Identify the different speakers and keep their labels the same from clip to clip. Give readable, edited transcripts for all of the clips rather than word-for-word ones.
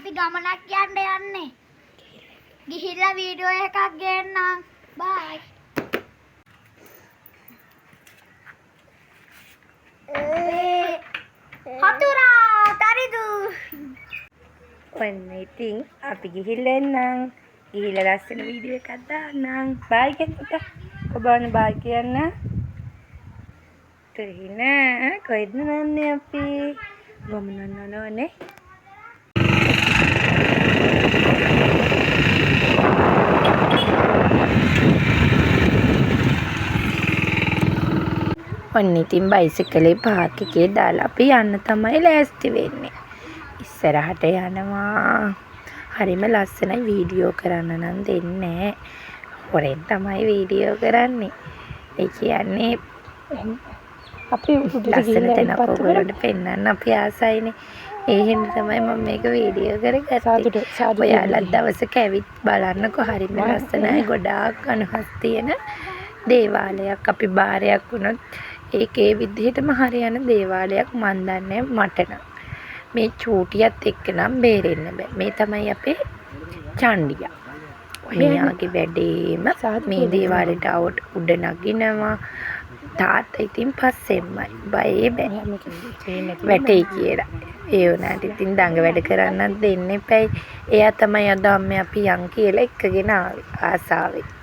Speaker 1: අපි ගමනක් යන්න යන්නේ. ගිහිල්ලා වීඩියෝ එකක් ගේන්නම්. බයි. හතුරා තරිදු.
Speaker 2: ඔන්න ඉතින් අපි ගිහිල්ලා එන්නම්. ගිහිල්ලා ලස්සන වීඩියෝ එකක් දාන්නම්. බයි කියන්න. ඔබවන බයි කියන්න. තේින කොහෙද නන්නේ අපි? ගමන යනවනේ. ඔන්න ඉතින් බයිසිකලේ පාක් එකේ දාලා අපි යන්න තමයි ලෑස්ති වෙන්නේ. ඉස්සරහට යනවා. හරිම ලස්සනයි වීඩියෝ කරන්න නම් දෙන්නේ. හොරෙන් තමයි වීඩියෝ කරන්නේ. ඒ කියන්නේ අපි ලස්සන තැනක් ඔයගොල්ලන්ට පෙන්වන්න අපි ආසයිනේ. ඒ හින්දා තමයි මම මේක වීඩියෝ කරගත්තේ. ඔයාලා දවසක ඇවිත් බලන්නකෝ හරිම ලස්සනයි. ගොඩාක් අනුහස් තියෙන දේවාලයක්. අපි බාරයක් වුණොත් ඒකේ විදිහටම හරියන දේවාලයක් මන් දන්නේ මට නම්. මේ චූටියත් එක්ක නම් බේරෙන්න බෑ. මේ තමයි අපේ චණ්ඩියා. මෙයාගේ වැඩේම මේ දේවාලෙට આવුත් උඩ නගිනවා. තාත්තා ඉතින් පස්සෙන්මයි. බයේ බෑ. වැටේ කියලා. ඒ වුණාට ඉතින් දඟ වැඩ කරන්නත් දෙන්න එපයි. එයා තමයි අද අම්මේ අපි යන් කියලා එක්කගෙන ආවේ ආසාවෙන්.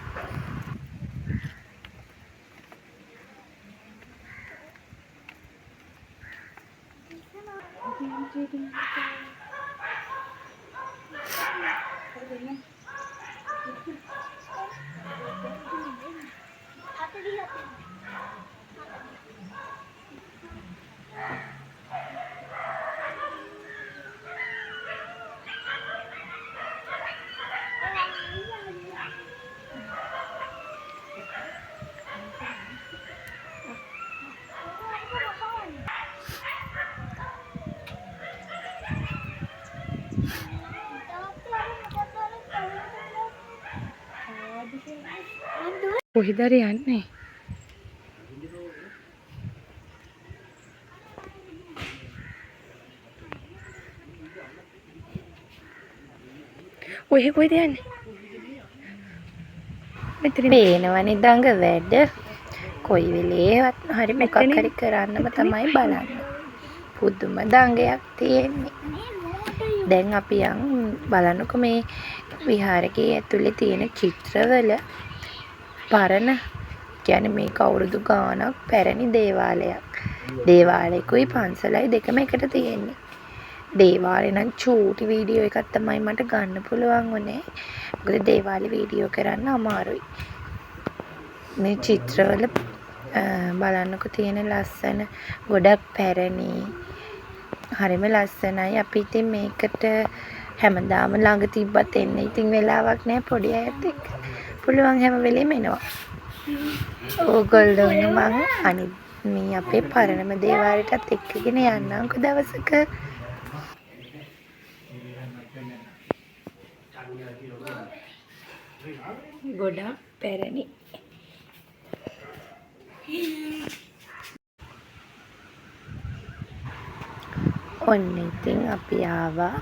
Speaker 2: කොහෙද යන්නේ? ඔය කොහෙද යන්නේ? මෙතන පේනවනේ දඟ වැඩ. කොයි වෙලේවත් හරි මොකක් හරි කරන්නම තමයි බලන්නේ. පුදුම දඟයක් තියෙන්නේ. දැන් අපි යන් බලන්නකො මේ විහාරකයේ ඇතුලේ තියෙන චිත්‍රවල පරණ කියන්නේ මේක අවුරුදු ගාණක් පැරණි දේවාලයක්. දේවාලයකුයි පන්සලයි දෙකම එකට තියෙන්නේ. දේවාලේ නම් චූටි වීඩියෝ එකක් තමයි මට ගන්න පුළුවන් වුණේ. මොකද දේවාලේ වීඩියෝ කරන්න අමාරුයි. මේ චිත්‍රවල බලන්නකො තියෙන ලස්සන ගොඩක් පැරණි හරිම ලස්සනයි. අපි ඉතින් මේකට හැමදාම ළඟ තිබ්බත් එන්න ඉතින් වෙලාවක් නැහැ පොඩි අයත් එක්ක. පුළුවන් හැම වෙලෙම එනවා. ඕගොල්ලෝ මං අනිත් මේ අපේ පරණම දේවාලයටත් එක්කගෙන යන්නම්කො දවසක. ගොඩක් පැරණි. ඔන්න ඉතින් අපි ආවා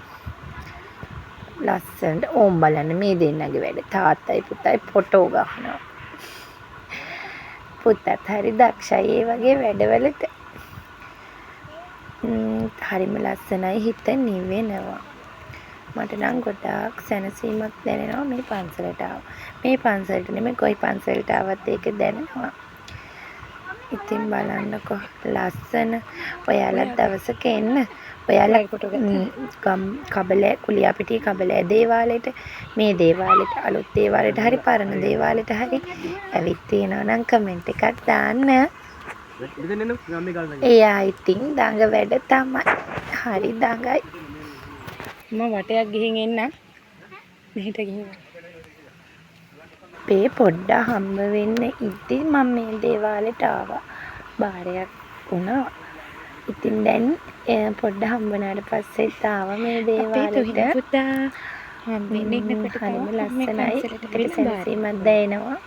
Speaker 2: ලස්සනට. ඕම් බලන්න මේ දෙන්නගේ වැඩ. තාත්තයි පුතයි ෆොටෝ ගන්නවා. පුතත් හරි දක්ෂයි ඒ වගේ වැඩවලට. හරිම ලස්සනයි. හිත නිවෙනවා. මට නම් ගොඩාක් සැනසීමක් දැනෙනවා මේ පන්සලට ආව. මේ පන්සලට නෙමෙයි කොයි පන්සලට ආවත් ඒක දැනෙනවා. ඉතින් බලන්නකො ලස්සන. ඔයාලා දවසක එන්න. ඔයාලා කබලෑ කුලියාපිටිය කබලෑ දේවාලෙට මේ දේවාලෙට අලුත් දේවාලෙට හරි පරණ දේවාලෙට හරි ඇවිත් තියෙනවා නම් කමෙන්ට් එකක් දාන්න. එයා ඉතින් දඟ වැඩ තමයි. හරි දඟයි. මම වටයක් ගිහින් එන්න. මෙහෙට ගිහින්. මේ පොඩ්ඩක් හම්බ වෙන්න ඉතින් මම මේ දේවාලෙට ආවා. බාරයක් වුණා. ඉතින් දැන් පොඩ්ඩක් හම්බුනාට පස්සෙත් ආවා මේ දේවාලෙට. පුතා හම්බෙන්න ඉන්නකොට හරිම ලස්සනයි. ඒකට සැනසීමක් දැනෙනවා.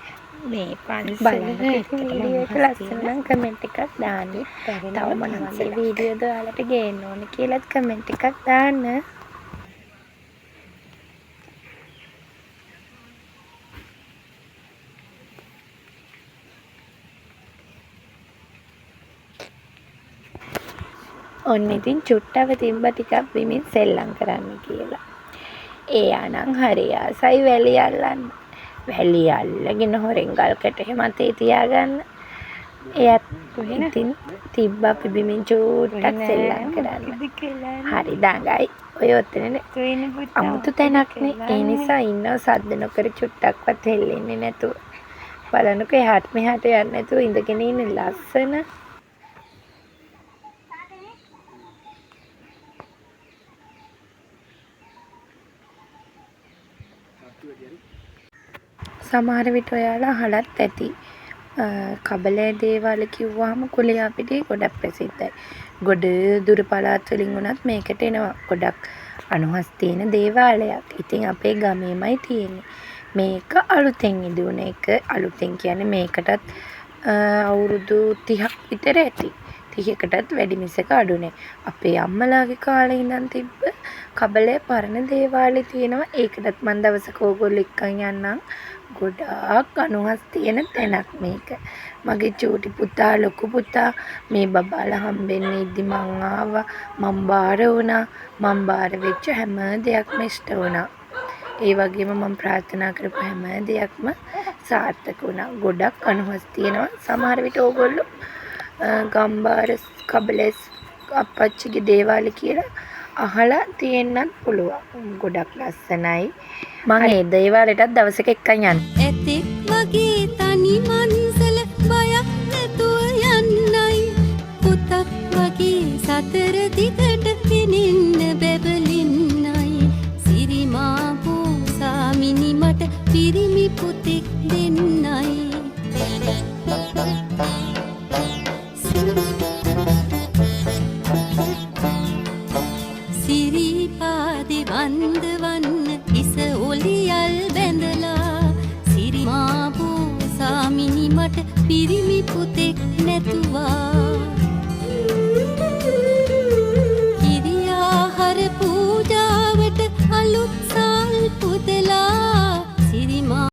Speaker 2: මේ පන්සල ලස්සන කමෙන්ට් එකක් දාන්න. තව මොන වගේ වීඩියෝද ඔයාලට ගේන්න ඕන කියලාත් කමෙන්ට් එකක් දාන්න. ඔන්න ඉතින් චුට්ටව තිබ්බ ටිකක් බිමින් සෙල්ලම් කරන්න කියලා. එයා නම් හරි ආසයි වැලි අල්ලන්න. වැලි අල්ලගෙන හොරෙන් ගල්කට මතේ තියාගන්න. එයාත් ඉතින් තිබ්බා පිබිමින් චුට්ටක් සෙල්ලම් කරන්න. හරි දඟයි. ඔය ඔතන අමුතු තැනක්නේ. ඒ නිසා ඉන්නව සද්ද නොකර චුට්ටක්වත් හෙල්ලෙන්නේ නැතුව. බලන්නකෝ එහාට මෙහාට යන්නේ නැතුව ඉඳගෙන ඉන්න ලස්සන. සමහර විට ඔයාලා අහලත් ඇති. කබලේ දේවාල කිව්වහම කුලියා පිටේ ගොඩක් ප්‍රසිද්ධයි. ගොඩ දුර පළාත් වලින් උනත් මේකට එනවා. ගොඩක් අනුහස් තියෙන දේවාලයක්. ඉතින් අපේ ගමේමයි තියෙන්නේ. මේක අලුතෙන් ඉදුණ එක. අලුතෙන් කියන්නේ මේකටත් අවුරුදු 30ක් විතර ඇති. 30කටත් වැඩි මිසක අඩු නෑ. අපේ අම්මලාගේ කාලේ ඉඳන් තිබ්බ කබලේ පරණ දේවාලේ තියෙනවා. ඒකටත් මම දවසක ඕගොල්ලෝ එක්කන් යන්නම්. ගොඩාක් අනුහස් තියෙන තැනක් මේක. මගේ චූටි පුතා ලොකු පුතා මේ බබාලා හම්බෙන්න ඉද්දි මං ආවා. මං බාර වුණා. මං බාර වෙච්ච හැම දෙයක්ම ඉෂ්ට වුණා. ඒ වගේම මම ප්‍රාර්ථනා කරපු හැම දෙයක්ම සාර්ථක වුණා. ගොඩක් අනුහස් තියෙනවා. සමහර විට ඕගොල්ලෝ ගම්බාර කබලස් අපච්චිගේ දේවාල කියලා අහලා තියෙන්නත් පුළුවන්. ගොඩක් ලස්සනයි. මම ඒ දේවාලෙටත් දවසක එක්කන් යන්න.
Speaker 3: ඇතෙක් වගේ තනි මන්සල බයක් නැතුව යන්නයි. පුතක් වගේ සතර දිගට පෙනෙන්න බැබලින්නයි. සිරිමා පෝසා මිනිමට පිරිමි පුතෙක්